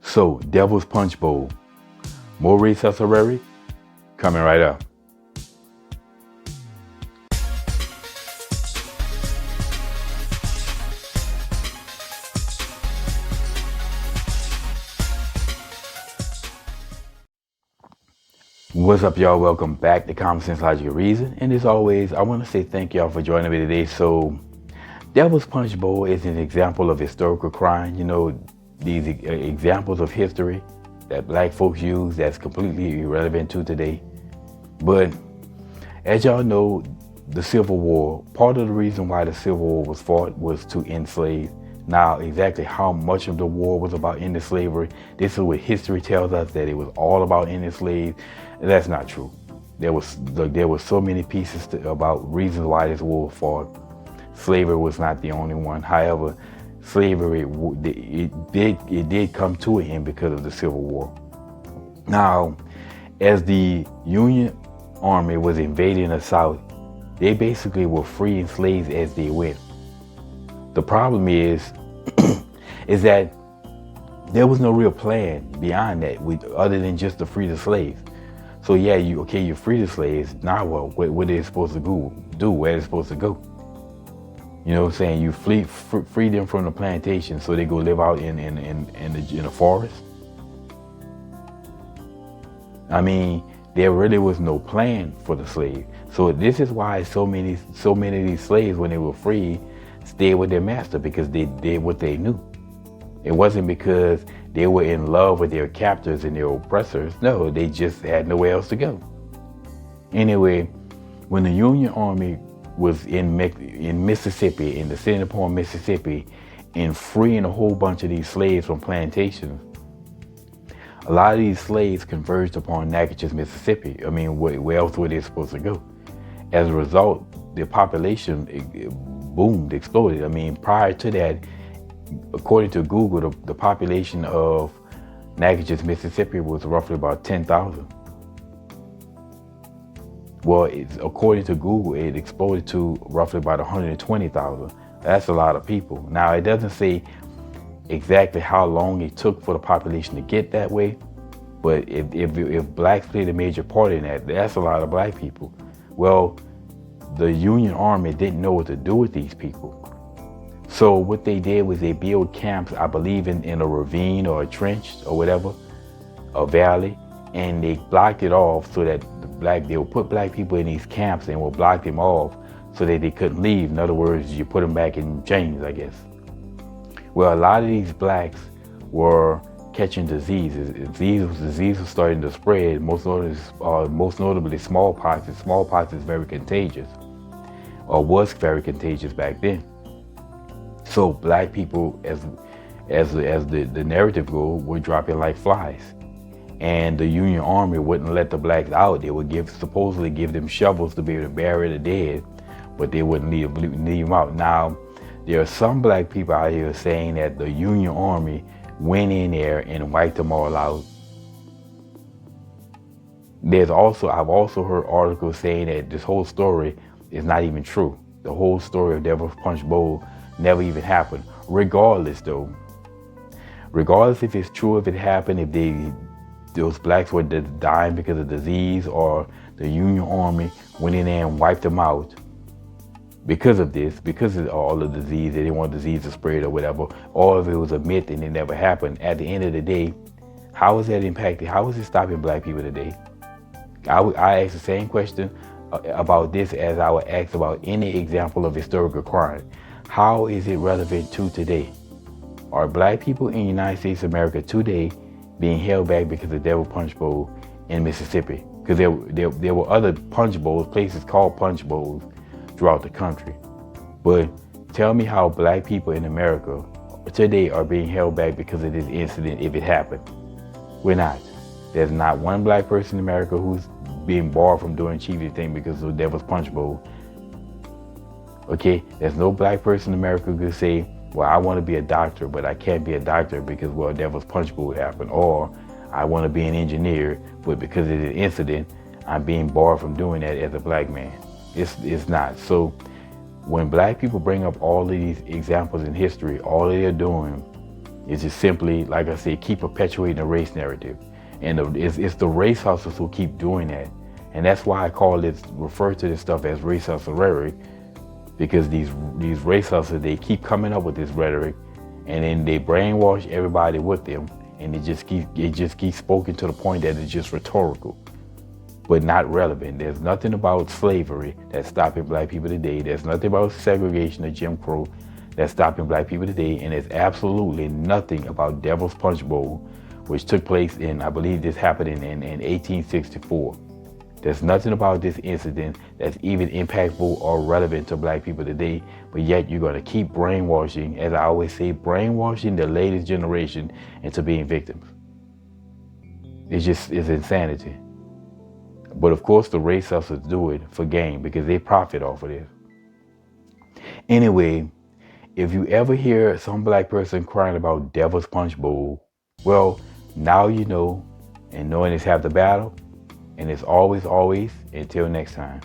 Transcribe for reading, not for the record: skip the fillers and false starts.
So, Devil's Punchbowl. More Rhetoric coming right up. What's up, y'all? Welcome back to Common Sense, Logic, and Reason. And as always, I want to say thank y'all for joining me today. So, Devil's Punchbowl is an example of historical crime. You know, these examples of history that black folks use that's completely irrelevant to today. But as y'all know, the Civil War, part of the reason why the Civil War was fought was to enslave. Now, exactly how much of the war was about ending slavery, this is what history tells us, that it was all about ending slaves. That's not true. There was so many pieces about reasons why this war was fought. Slavery was not the only one. However, slavery, it did come to an end because of the Civil War. Now, as the Union Army was invading the South, they basically were freeing slaves as they went. The problem is that there was no real plan beyond that, other than just to free the slaves. So yeah, you free the slaves. Now what are they supposed to do? Where are they supposed to go? You know what I'm saying? You free them from the plantation, so they go live out in the forest. I mean, there really was no plan for the slave. So this is why so many of these slaves, when they were free, stayed with their master, because they did what they knew. It wasn't because they were in love with their captors and their oppressors. No, they just had nowhere else to go. Anyway, when the Union Army was in Mississippi, in descending upon Mississippi, and freeing a whole bunch of these slaves from plantations, a lot of these slaves converged upon Natchez, Mississippi. I mean, where else were they supposed to go? As a result, the population boomed, exploded. I mean, prior to that, according to Google, the population of Natchez, Mississippi was roughly about 10,000. Well, according to Google, it exploded to roughly about 120,000. That's a lot of people. Now, it doesn't say exactly how long it took for the population to get that way, but if blacks played a major part in that, that's a lot of black people. Well, the Union Army didn't know what to do with these people. So what they did was they built camps, I believe in a ravine or a trench or whatever, a valley, and they blocked it off so that they would put black people in these camps and would block them off so that they couldn't leave. In other words, you put them back in chains, I guess. Well, a lot of these blacks were catching diseases. Disease was starting to spread, most notably smallpox. And smallpox is very contagious, or was very contagious back then. So black people, as the narrative goes, were dropping like flies. And the Union Army wouldn't let the blacks out. They would supposedly give them shovels to be able to bury the dead, but they wouldn't leave them out. Now, there are some black people out here saying that the Union Army went in there and wiped them all out. I've also heard articles saying that this whole story is not even true. The whole story of Devil's Punchbowl never even happened. Regardless if it's true, if it happened, if those blacks were dying because of disease, or the Union Army went in there and wiped them out because of this, because of all the disease, they didn't want disease to spread or whatever, or if it was a myth and it never happened. At the end of the day, how is that impacting? How is it stopping black people today? I ask the same question about this as I would ask about any example of historical crime. How is it relevant to today? Are black people in the United States of America today being held back because of Devil Punch Bowl in Mississippi? Because there were other punch bowls, places called punch bowls throughout the country. But tell me how black people in America today are being held back because of this incident, if it happened. We're not. There's not one black person in America who's being barred from doing chief thing because of the Devil's Punch Bowl. Okay, there's no black person in America who could say, well, I want to be a doctor, but I can't be a doctor because, well, Devil's Punch Bowl happened. Or I want to be an engineer, but because of the incident, I'm being barred from doing that as a black man. It's not. So when black people bring up all of these examples in history, all they're doing It's just simply, like I said, keep perpetuating the race narrative. And it's the race hustlers who keep doing that. And that's why I refer to this stuff as race hustle rhetoric, because these race hustlers, they keep coming up with this rhetoric, and then they brainwash everybody with them, and it just keeps spoken to the point that it's just rhetorical, but not relevant. There's nothing about slavery that's stopping black people today. There's nothing about segregation or Jim Crow that's stopping black people today, and there's absolutely nothing about Devil's Punchbowl, which took place in, I believe this happened in 1864. There's nothing about this incident that's even impactful or relevant to black people today, but yet you're going to keep brainwashing, as I always say, brainwashing the latest generation into being victims. It's insanity. But of course, the race hustlers do it for gain because they profit off of this. Anyway, if you ever hear some black person crying about Devil's Punchbowl, well, now you know, and knowing is half the battle. And it's always, until next time.